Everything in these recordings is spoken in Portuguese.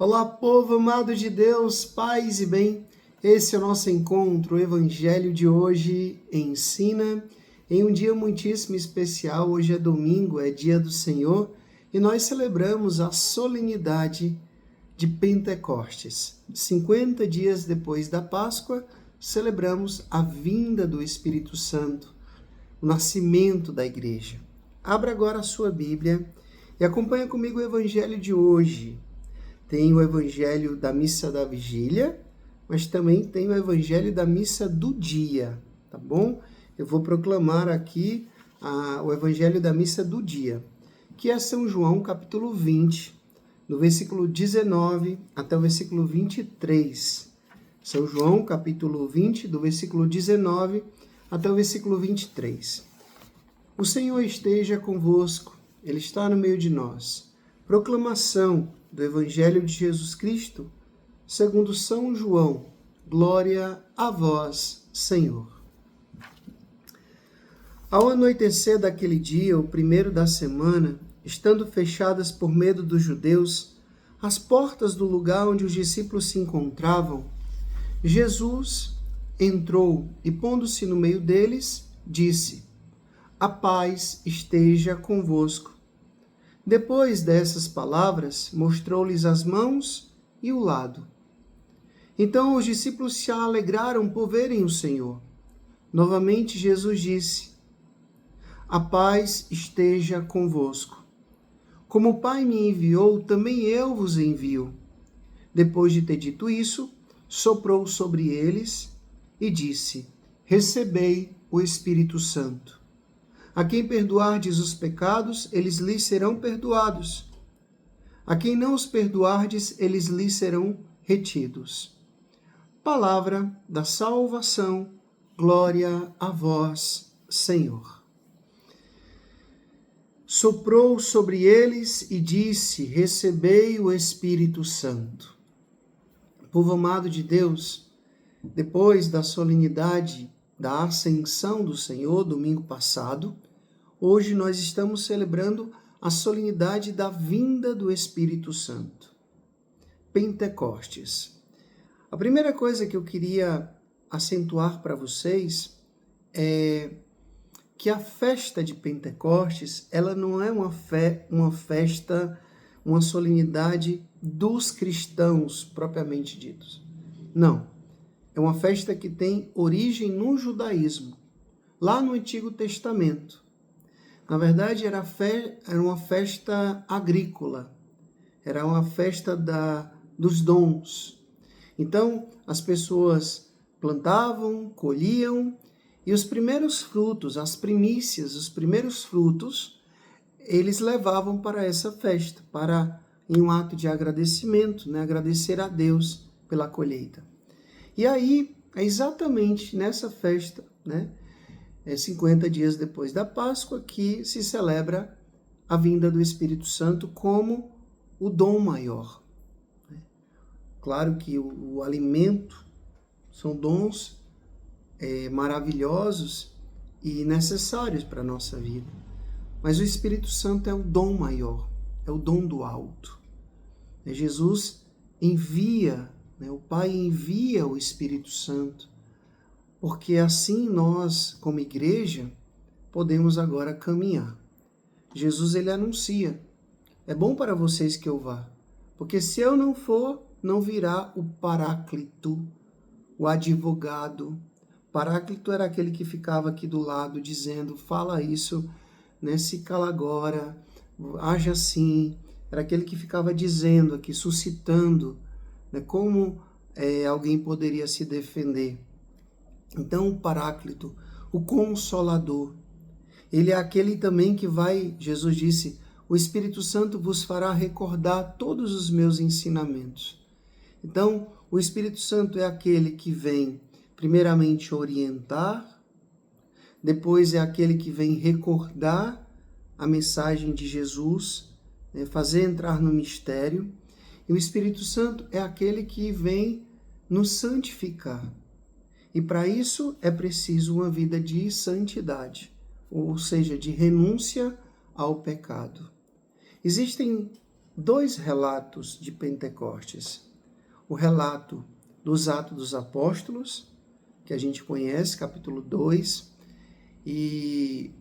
Olá, povo amado de Deus, paz e bem. Esse é o nosso encontro, o Evangelho de hoje ensina em um dia muitíssimo especial. Hoje é domingo, é dia do Senhor, e nós celebramos a solenidade de Pentecostes. 50 dias depois da Páscoa, celebramos a vinda do Espírito Santo, o nascimento da igreja. Abra agora a sua Bíblia e acompanha comigo o Evangelho de hoje. Tem o Evangelho da Missa da Vigília, mas também tem o Evangelho da Missa do Dia, tá bom? Eu vou proclamar aqui o Evangelho da Missa do Dia, que é São João, capítulo 20, do versículo 19 até o versículo 23. São João, capítulo 20, do versículo 19 até o versículo 23. O Senhor esteja convosco, Ele está no meio de nós. Proclamação do Evangelho de Jesus Cristo, segundo São João. Glória a vós, Senhor. Ao anoitecer daquele dia, o primeiro da semana, estando fechadas por medo dos judeus, as portas do lugar onde os discípulos se encontravam, Jesus entrou e, pondo-se no meio deles, disse: A paz esteja convosco. Depois dessas palavras, mostrou-lhes as mãos e o lado. Então os discípulos se alegraram por verem o Senhor. Novamente Jesus disse: A paz esteja convosco. Como o Pai me enviou, também eu vos envio. Depois de ter dito isso, soprou sobre eles e disse: Recebei o Espírito Santo. A quem perdoardes os pecados, eles lhes serão perdoados. A quem não os perdoardes, eles lhes serão retidos. Palavra da salvação, glória a vós, Senhor. Soprou sobre eles e disse: Recebei o Espírito Santo. Povo amado de Deus, depois da solenidade da Ascensão do Senhor, domingo passado, hoje nós estamos celebrando a solenidade da vinda do Espírito Santo. Pentecostes. A primeira coisa que eu queria acentuar para vocês é que a festa de Pentecostes, ela não é uma festa, uma solenidade dos cristãos propriamente ditos. Não. É uma festa que tem origem no judaísmo, lá no Antigo Testamento. Na verdade, era uma festa agrícola, era uma festa dos dons. Então, as pessoas plantavam, colhiam, e os primeiros frutos, as primícias, os primeiros frutos, eles levavam para essa festa, em um ato de agradecimento, né? Agradecer a Deus pela colheita. E aí, é exatamente nessa festa, né, 50 dias depois da Páscoa, que se celebra a vinda do Espírito Santo como o dom maior. Claro que o alimento são dons maravilhosos e necessários para a nossa vida. Mas o Espírito Santo é o dom maior, é o dom do alto. Jesus envia, o Pai envia o Espírito Santo, porque assim nós, como igreja, podemos agora caminhar. Jesus, ele anuncia: é bom para vocês que eu vá, porque se eu não for, não virá o Paráclito, o advogado. Paráclito era aquele que ficava aqui do lado dizendo: fala isso, né? Se cala agora, age assim. Era aquele que ficava dizendo aqui, suscitando, né, como alguém poderia se defender. Então, o Paráclito, o Consolador, ele é aquele também que Jesus disse: o Espírito Santo vos fará recordar todos os meus ensinamentos. Então, o Espírito Santo é aquele que vem, primeiramente, orientar, depois é aquele que vem recordar a mensagem de Jesus, né, fazer entrar no mistério, e o Espírito Santo é aquele que vem nos santificar. E para isso é preciso uma vida de santidade, ou seja, de renúncia ao pecado. Existem dois relatos de Pentecostes. O relato dos Atos dos Apóstolos, que a gente conhece, capítulo 2, e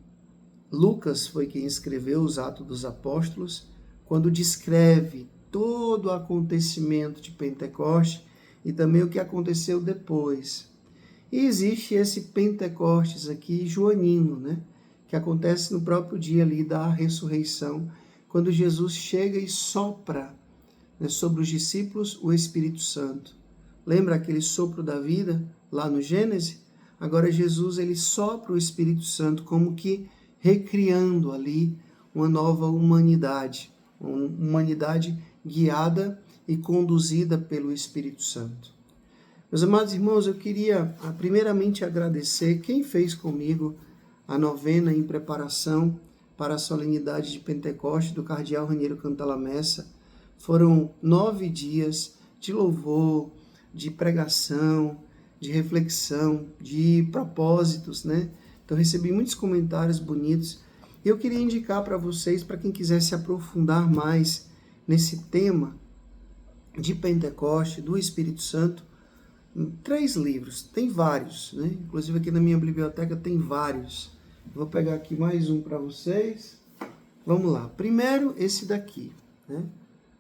Lucas foi quem escreveu os Atos dos Apóstolos, quando descreve todo o acontecimento de Pentecostes e também o que aconteceu depois. E existe esse Pentecostes aqui joanino, né? Que acontece no próprio dia ali da ressurreição, quando Jesus chega e sopra, né, sobre os discípulos o Espírito Santo. Lembra aquele sopro da vida lá no Gênesis? Agora Jesus ele sopra o Espírito Santo como que recriando ali uma nova humanidade, uma humanidade guiada e conduzida pelo Espírito Santo. Meus amados irmãos, eu queria primeiramente agradecer quem fez comigo a novena em preparação para a solenidade de Pentecostes do Cardeal Raniero Cantalamessa. Foram 9 dias de louvor, de pregação, de reflexão, de propósitos, né? Então recebi muitos comentários bonitos. E eu queria indicar para vocês, para quem quiser se aprofundar mais nesse tema de Pentecostes, do Espírito Santo, 3 livros, tem vários, né? Inclusive aqui na minha biblioteca tem vários. Vou pegar aqui mais um para vocês. Vamos lá. Primeiro, esse daqui, né?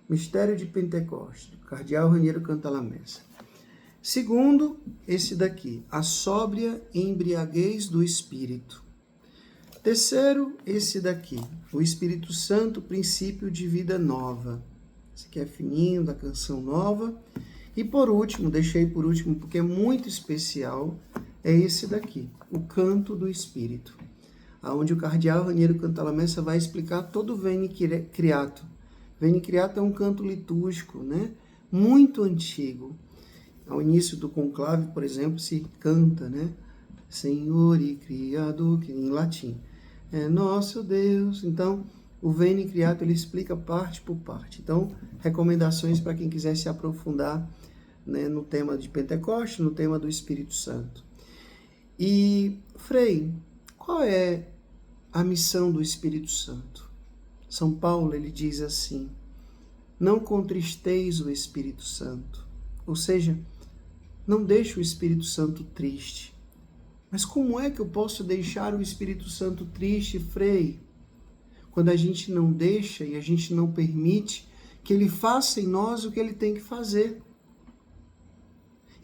Mistério de Pentecostes, do Cardeal Raniero Cantalamessa. Segundo, esse daqui, A Sóbria Embriaguez do Espírito. Terceiro, esse daqui, O Espírito Santo, Princípio de Vida Nova. Esse aqui é fininho, da Canção Nova. E por último, deixei por último porque é muito especial, é esse daqui, O Canto do Espírito, onde o Cardeal Raniero Cantalamessa vai explicar todo o Veni Creato. Veni Creato é um canto litúrgico, né? Muito antigo. Ao início do conclave, por exemplo, se canta, né? Senhor e Criador, que em latim é nosso Deus. Então, o Veni Creato ele explica parte por parte. Então, recomendações para quem quiser se aprofundar, né, no tema de Pentecostes, no tema do Espírito Santo. E, Frei, qual é a missão do Espírito Santo? São Paulo ele diz assim: não contristeis o Espírito Santo. Ou seja, não deixe o Espírito Santo triste. Mas como é que eu posso deixar o Espírito Santo triste, Frei? Quando a gente não deixa e a gente não permite que ele faça em nós o que ele tem que fazer.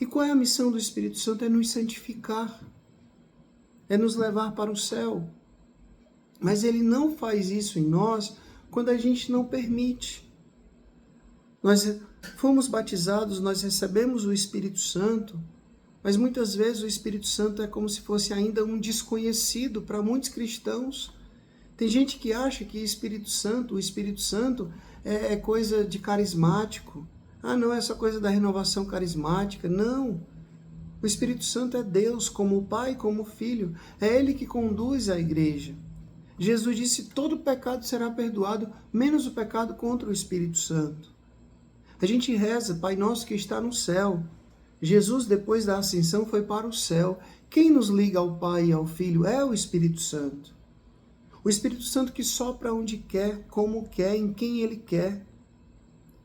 E qual é a missão do Espírito Santo? É nos santificar, é nos levar para o céu. Mas ele não faz isso em nós quando a gente não permite. Nós fomos batizados, nós recebemos o Espírito Santo, mas muitas vezes o Espírito Santo é como se fosse ainda um desconhecido para muitos cristãos. Tem gente que acha que o Espírito Santo é coisa de carismático. Ah, não, é só coisa da renovação carismática. Não. O Espírito Santo é Deus, como o Pai, como o Filho. É Ele que conduz a igreja. Jesus disse: todo pecado será perdoado, menos o pecado contra o Espírito Santo. A gente reza, Pai Nosso que está no céu. Jesus, depois da ascensão, foi para o céu. Quem nos liga ao Pai e ao Filho é o Espírito Santo. O Espírito Santo que sopra onde quer, como quer, em quem Ele quer.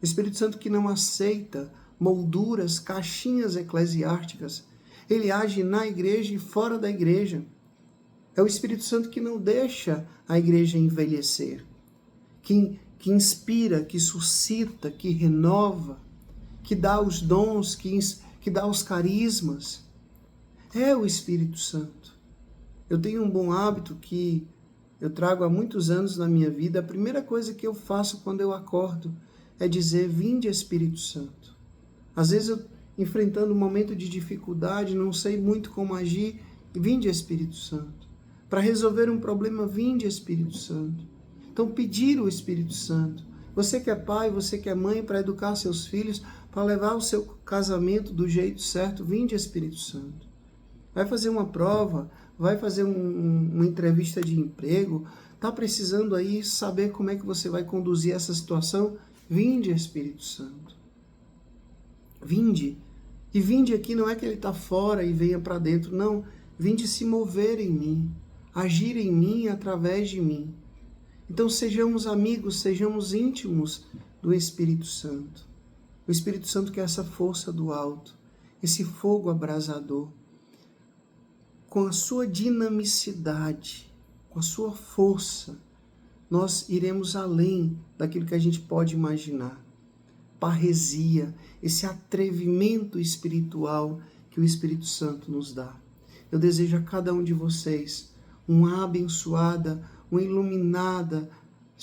O Espírito Santo que não aceita molduras, caixinhas eclesiásticas. Ele age na igreja e fora da igreja. É o Espírito Santo que não deixa a igreja envelhecer. Que inspira, que suscita, que renova, que dá os dons, que dá os carismas. É o Espírito Santo. Eu tenho um bom hábito que eu trago há muitos anos na minha vida. A primeira coisa que eu faço quando eu acordo é dizer: vinde Espírito Santo. Às vezes eu, enfrentando um momento de dificuldade, não sei muito como agir, vinde Espírito Santo. Para resolver um problema, vinde Espírito Santo. Então pedir o Espírito Santo. Você que é pai, você que é mãe, para educar seus filhos, para levar o seu casamento do jeito certo, vinde Espírito Santo. Vai fazer uma prova, vai fazer uma entrevista de emprego, está precisando aí saber como é que você vai conduzir essa situação, vinde Espírito Santo. Vinde. E vinde aqui não é que ele está fora e venha para dentro, não. Vinde se mover em mim, agir em mim através de mim. Então sejamos amigos, sejamos íntimos do Espírito Santo. O Espírito Santo que é essa força do alto, esse fogo abrasador, com a sua dinamicidade, com a sua força, nós iremos além daquilo que a gente pode imaginar. Parresia, esse atrevimento espiritual que o Espírito Santo nos dá. Eu desejo a cada um de vocês uma abençoada, uma iluminada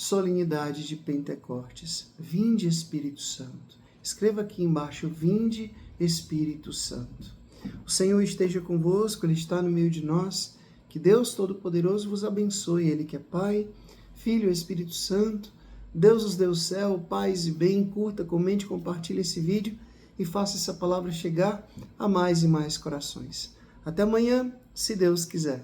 solenidade de Pentecostes. Vinde, Espírito Santo. Escreva aqui embaixo, vinde, Espírito Santo. O Senhor esteja convosco, Ele está no meio de nós. Que Deus Todo-Poderoso vos abençoe, Ele que é Pai, Filho e Espírito Santo. Deus nos dê o céu, paz e bem. Curta, comente, compartilhe esse vídeo e faça essa palavra chegar a mais e mais corações. Até amanhã, se Deus quiser.